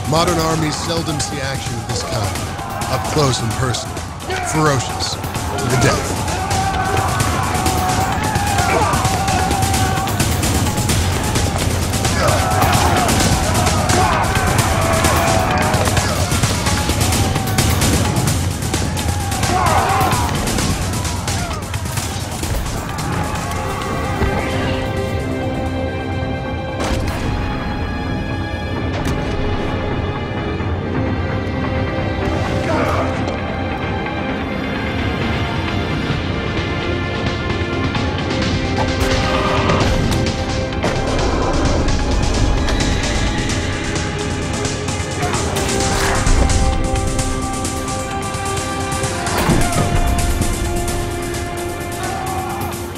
Modern armies seldom see action of this kind, up close and personal, ferocious, to the death.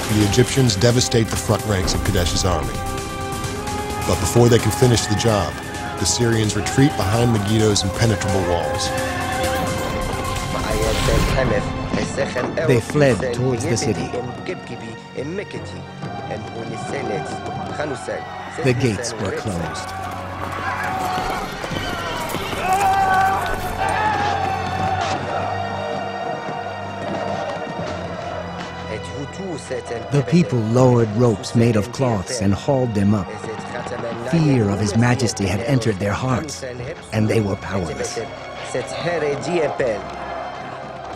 The Egyptians devastate the front ranks of Kadesh's army. But before they can finish the job, the Syrians retreat behind Megiddo's impenetrable walls. They fled towards the city. The gates were closed. The people lowered ropes made of cloths and hauled them up. Fear of His Majesty had entered their hearts, and they were powerless.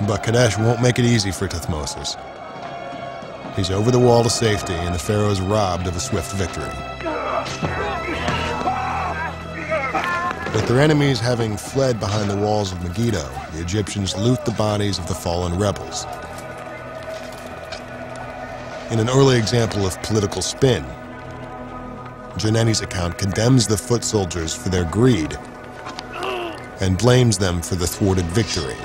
But Kadesh won't make it easy for Thutmose. He's over the wall to safety, and the pharaoh's robbed of a swift victory. With their enemies having fled behind the walls of Megiddo, the Egyptians loot the bodies of the fallen rebels. In an early example of political spin, Janeni's account condemns the foot soldiers for their greed and blames them for the thwarted victory.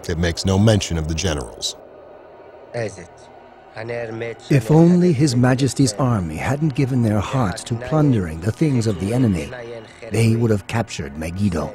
It makes no mention of the generals. If only His Majesty's army hadn't given their hearts to plundering the things of the enemy, they would have captured Megiddo.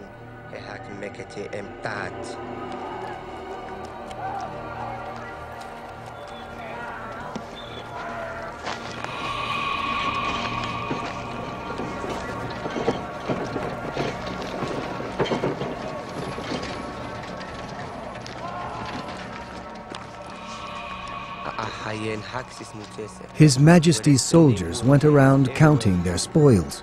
His Majesty's soldiers went around counting their spoils,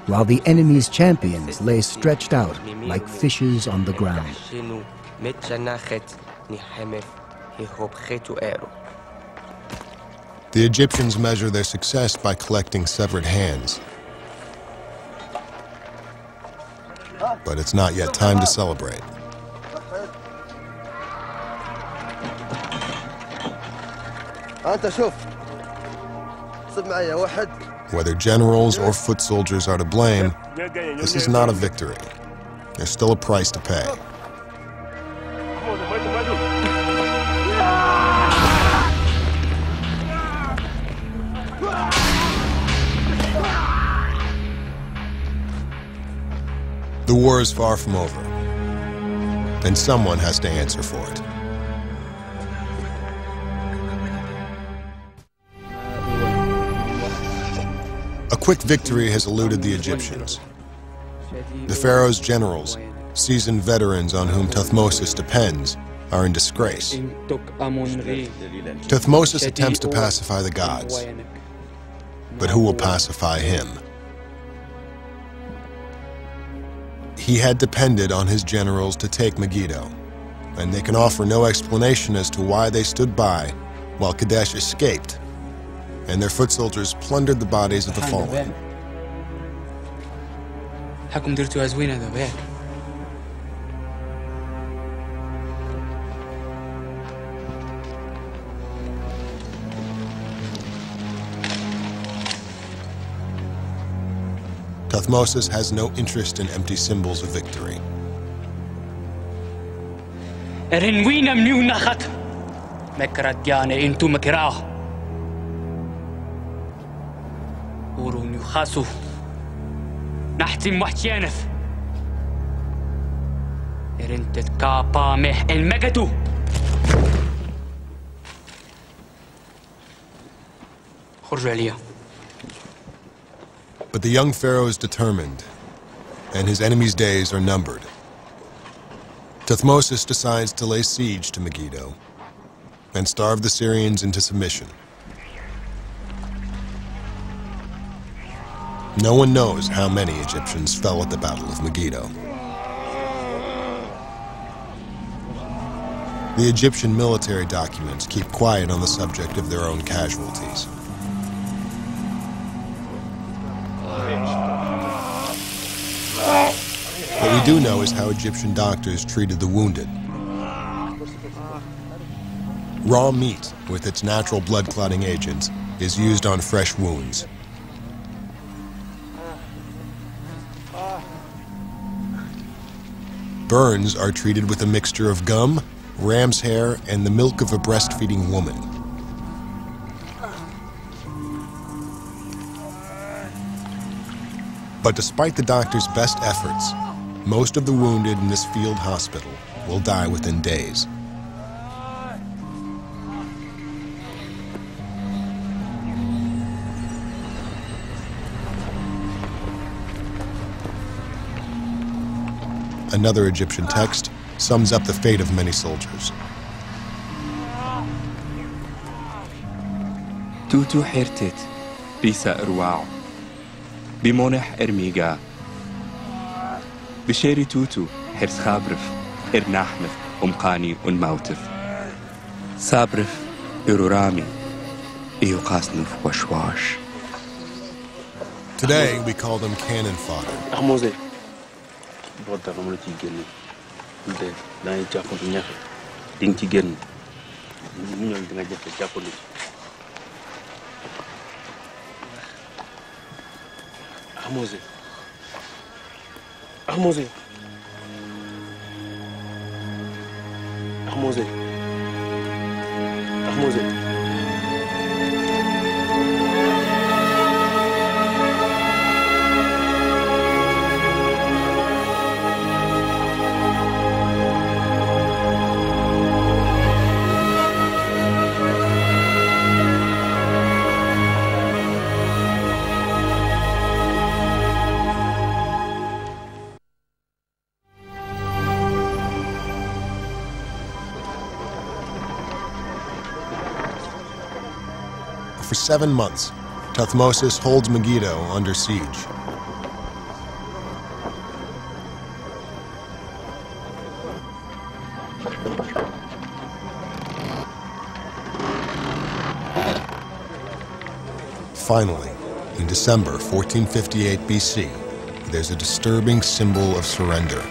while the enemy's champions lay stretched out like fishes on the ground. The Egyptians measure their success by collecting severed hands. But it's not yet time to celebrate. Whether generals or foot soldiers are to blame, this is not a victory. There's still a price to pay. The war is far from over, and someone has to answer for it. A quick victory has eluded the Egyptians. The pharaoh's generals, seasoned veterans on whom Thutmose depends, are in disgrace. Thutmose attempts to pacify the gods, but who will pacify him? He had depended on his generals to take Megiddo, and they can offer no explanation as to why they stood by while Kadesh escaped, and their foot soldiers plundered the bodies of the fallen. Thutmose has no interest in empty symbols of victory. But the young pharaoh is determined, and his enemy's days are numbered. Thutmose decides to lay siege to Megiddo and starve the Syrians into submission. No one knows how many Egyptians fell at the Battle of Megiddo. The Egyptian military documents keep quiet on the subject of their own casualties. What we do know is how Egyptian doctors treated the wounded. Raw meat, with its natural blood-clotting agents, is used on fresh wounds. Burns are treated with a mixture of gum, ram's hair, and the milk of a breastfeeding woman. But despite the doctor's best efforts, most of the wounded in this field hospital will die within days. Another Egyptian text sums up the fate of many soldiers. توتو حرتت ريسا إرواع بمونح إرميغا بشيري توتو حرس خابرف إرناحمف أمقاني ونموتف صابرف إرورامي إيوقاسنف وشواش. Today we call them cannon fodder. Bota kamu ci génn nte dañuy jàppandu ñax di nga ci génn ñoom di nga jafe jàppandu ci Ahmose Ahmose Ahmose Ahmose For 7 months, Thutmose holds Megiddo under siege. Finally, in December 1458 BC, there's a disturbing symbol of surrender.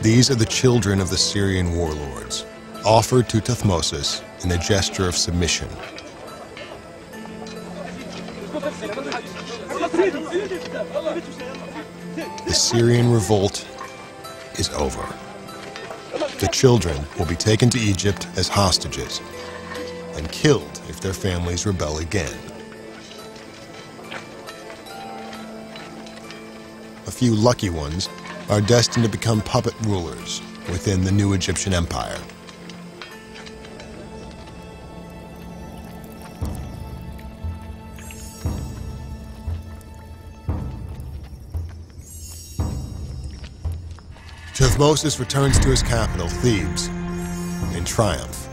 These are the children of the Syrian warlords, offered to Thutmose in a gesture of submission. The Syrian revolt is over. The children will be taken to Egypt as hostages and killed if their families rebel again. A few lucky ones are destined to become puppet rulers within the new Egyptian empire. Thutmose returns to his capital, Thebes, in triumph.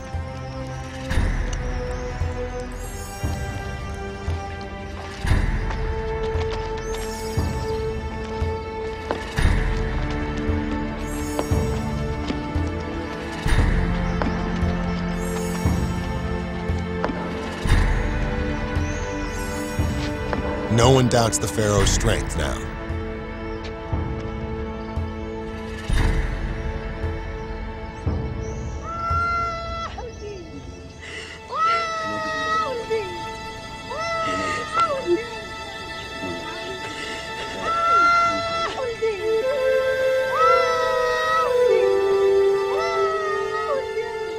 No one doubts the pharaoh's strength now.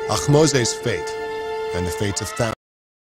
Ahmose's fate, and the fates of thousands